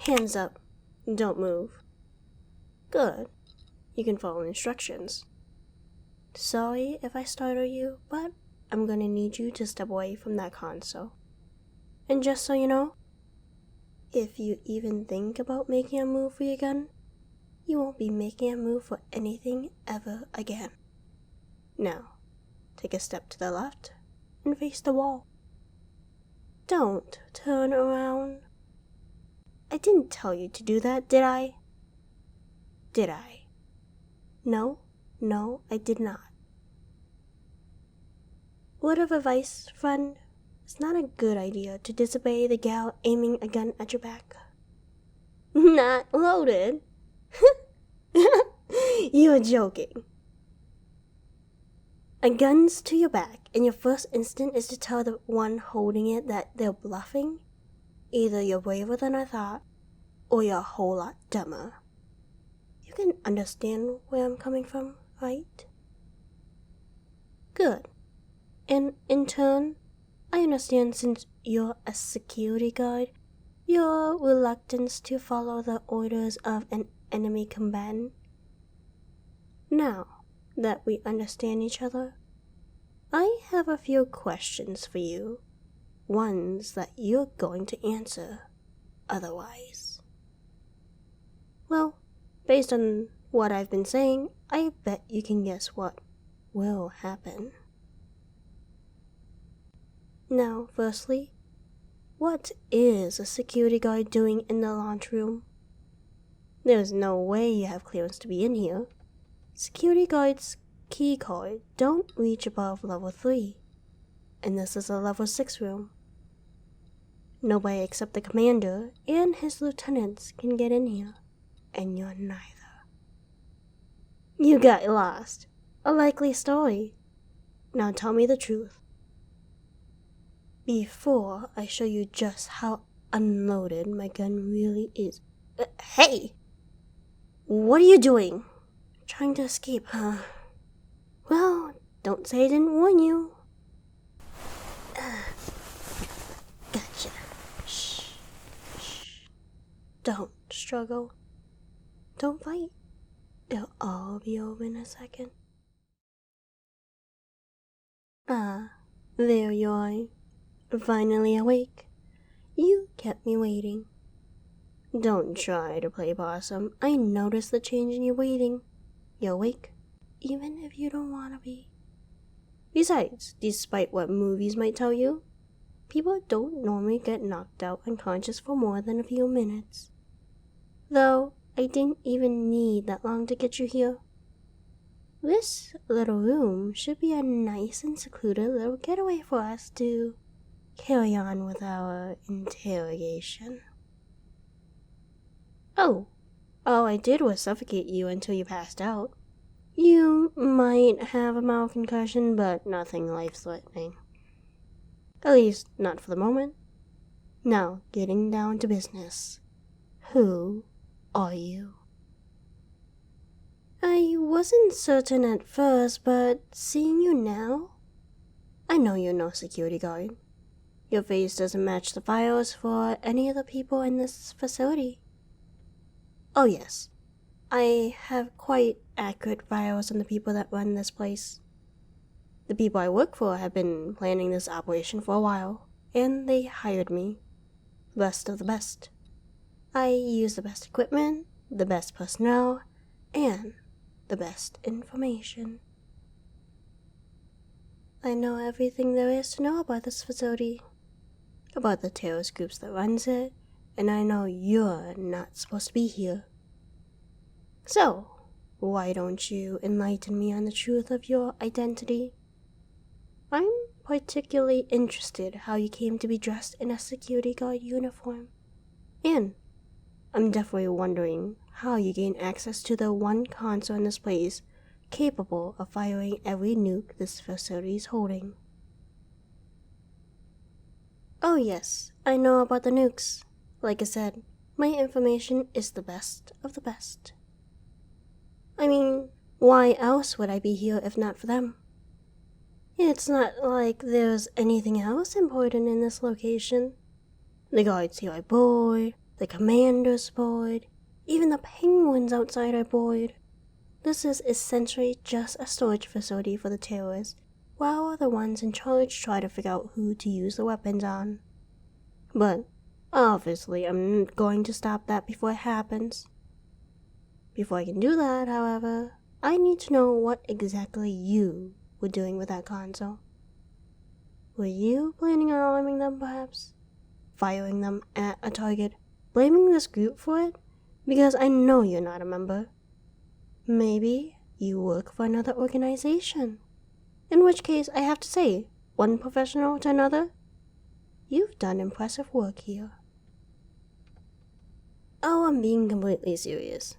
Hands up. Don't move. Good. You can follow instructions. Sorry if I startle you, but I'm gonna need you to step away from that console. And just so you know, if you even think about making a move for your gun, you won't be making a move for anything ever again. Now, take a step to the left and face the wall. Don't turn around. I didn't tell you to do that, did I? Did I? No, I did not. Word of advice, friend. It's not a good idea to disobey the gal aiming a gun at your back. Not loaded. You're joking. A gun's to your back, and your first instinct is to tell the one holding it that they're bluffing. Either you're braver than I thought, or you're a whole lot dumber. You can understand where I'm coming from, right? Good. And in turn, I understand since you're a security guard, your reluctance to follow the orders of an enemy combatant. Now that we understand each other, I have a few questions for you, ones that you're going to answer otherwise. Well, based on what I've been saying, I bet you can guess what will happen. Now, firstly, what is a security guard doing in the launch room? There's no way you have clearance to be in here. Security guards' key card don't reach above level 3, and this is a level 6 room. Nobody except the commander and his lieutenants can get in here, and you're neither. You got lost. A likely story. Now tell me the truth. Before I show you just how unloaded my gun really is. Hey! What are you doing? Trying to escape, huh? Well, don't say I didn't warn you. Gotcha. Shh. Don't struggle. Don't fight. It'll all be over in a second. There you are. Finally awake. You kept me waiting. Don't try to play possum. I noticed the change in your breathing. You're awake, even if you don't want to be. Besides, despite what movies might tell you, people don't normally get knocked out unconscious for more than a few minutes. Though, I didn't even need that long to get you here. This little room should be a nice and secluded little getaway for us to carry on with our interrogation. Oh, all I did was suffocate you until you passed out. You might have a mild concussion, but nothing life-threatening. At least, not for the moment. Now, getting down to business. Who are you? I wasn't certain at first, but seeing you now, I know you're no security guard. Your face doesn't match the files for any of the people in this facility. Oh yes, I have quite accurate files on the people that run this place. The people I work for have been planning this operation for a while, and they hired me. Best of the best. I use the best equipment, the best personnel, and the best information. I know everything there is to know about this facility, about the terrorist groups that runs it, and I know you're not supposed to be here. So, why don't you enlighten me on the truth of your identity? I'm particularly interested how you came to be dressed in a security guard uniform. And I'm definitely wondering how you gain access to the one console in this place capable of firing every nuke this facility is holding. Oh yes, I know about the nukes. Like I said, my information is the best of the best. I mean, why else would I be here if not for them? It's not like there's anything else important in this location. The guards here are bored, the commander's bored, even the penguins outside are bored. This is essentially just a storage facility for the terrorists, while the ones in charge try to figure out who to use the weapons on. But obviously, I'm going to stop that before it happens. Before I can do that, however, I need to know what exactly you were doing with that console. Were you planning on arming them, perhaps? Firing them at a target, blaming this group for it? Because I know you're not a member. Maybe you work for another organization. In which case, I have to say, one professional to another, you've done impressive work here. Oh, I'm being completely serious.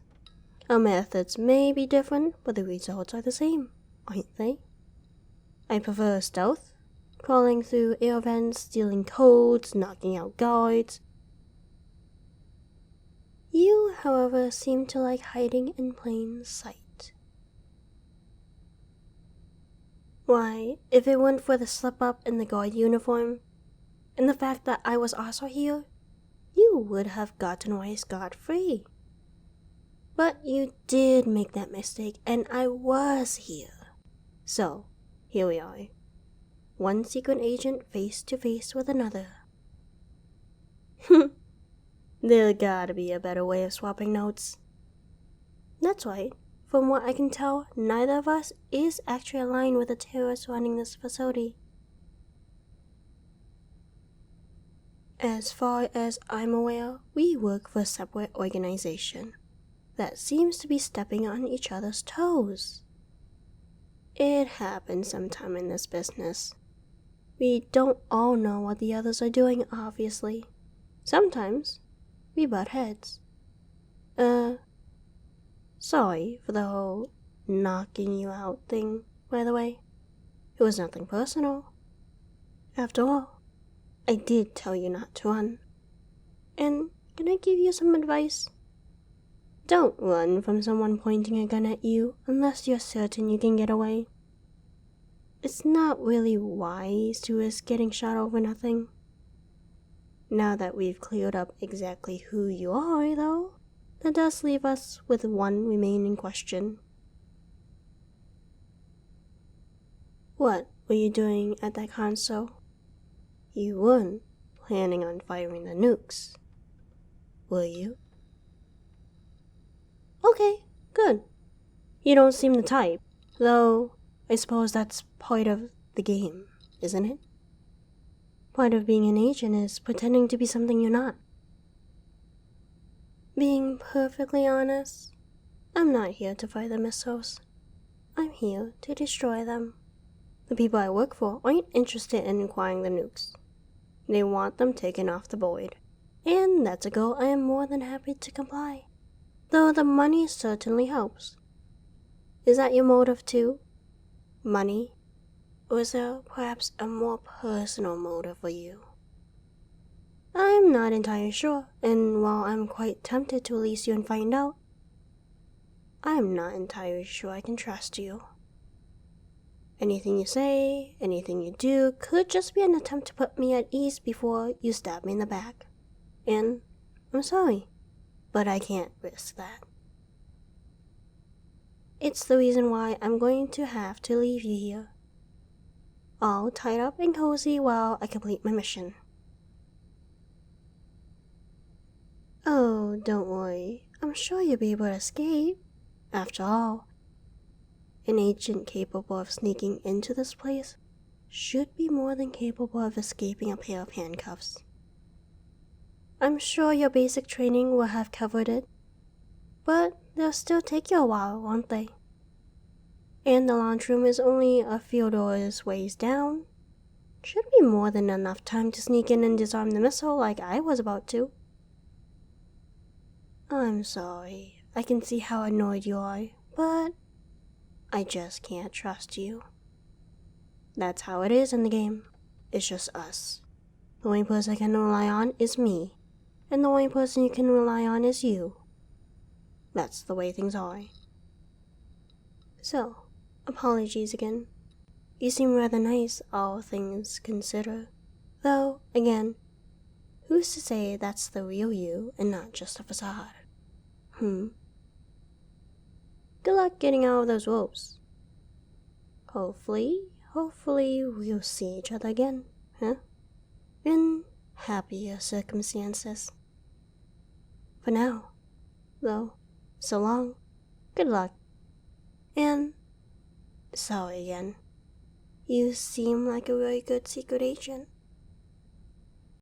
Our methods may be different, but the results are the same, aren't they? I prefer stealth, crawling through air vents, stealing codes, knocking out guards. You, however, seem to like hiding in plain sight. Why, if it weren't for the slip-up in the guard uniform, and the fact that I was also here, you would have gotten away scot-free. But you did make that mistake, and I was here. So, here we are. One secret agent face to face with another. There gotta be a better way of swapping notes. That's right. From what I can tell, neither of us is actually aligned with the terrorists running this facility. As far as I'm aware, we work for a separate organization that seems to be stepping on each other's toes. It happens sometime in this business. We don't all know what the others are doing, obviously. Sometimes we butt heads. Sorry for the whole knocking you out thing, by the way. It was nothing personal. After all, I did tell you not to run. And can I give you some advice? Don't run from someone pointing a gun at you unless you're certain you can get away. It's not really wise to risk getting shot over nothing. Now that we've cleared up exactly who you are, though, that does leave us with one remaining question. What were you doing at that console? You weren't planning on firing the nukes, were you? Okay, good. You don't seem the type, though I suppose that's part of the game, isn't it? Part of being an agent is pretending to be something you're not. Being perfectly honest, I'm not here to fire the missiles. I'm here to destroy them. The people I work for aren't interested in acquiring the nukes. They want them taken off the board, and that's a goal I am more than happy to comply. Though the money certainly helps. Is that your motive too? Money? Or is there perhaps a more personal motive for you? I'm not entirely sure, and while I'm quite tempted to release you and find out, I'm not entirely sure I can trust you. Anything you say, anything you do could just be an attempt to put me at ease before you stab me in the back. And I'm sorry, but I can't risk that. It's the reason why I'm going to have to leave you here, all tied up and cozy while I complete my mission. Oh, don't worry. I'm sure you'll be able to escape. After all, an agent capable of sneaking into this place should be more than capable of escaping a pair of handcuffs. I'm sure your basic training will have covered it, but they'll still take you a while, won't they? And the launch room is only a few doors ways down. Should be more than enough time to sneak in and disarm the missile like I was about to. I'm sorry. I can see how annoyed you are, but I just can't trust you. That's how it is in the game. It's just us. The only person I can rely on is me, and the only person you can rely on is you. That's the way things are. So, apologies again. You seem rather nice, all things considered. Though, again, Who's to say that's the real you and not just a facade? Good luck getting out of those ropes. Hopefully we'll see each other again, huh? In happier circumstances. For now, though, so long, good luck, and sorry again. You seem like a really good secret agent.